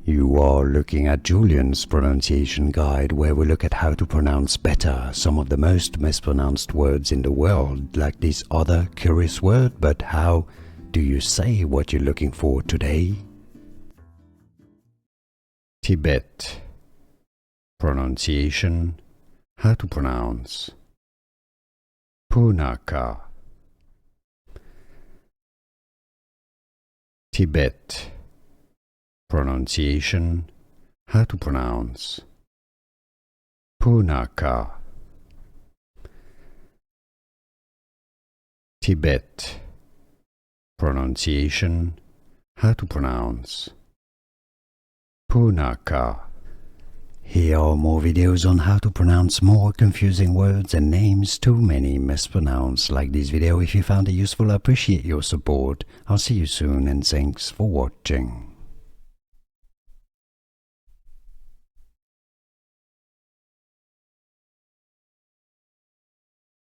You are looking at Julian's pronunciation guide, where we look at how to pronounce better some of the most mispronounced words in the world, like this other curious word. But how do you say what you're looking for today? Tibet. Pronunciation. How to pronounce Punakha. Tibet. Pronunciation. How to pronounce Punakha. Tibet. Pronunciation. How to pronounce Punakha. Here are more videos on how to pronounce more confusing words and names too many mispronounced. Like this video if you found it useful. I appreciate your support. I'll see you soon and thanks for watching.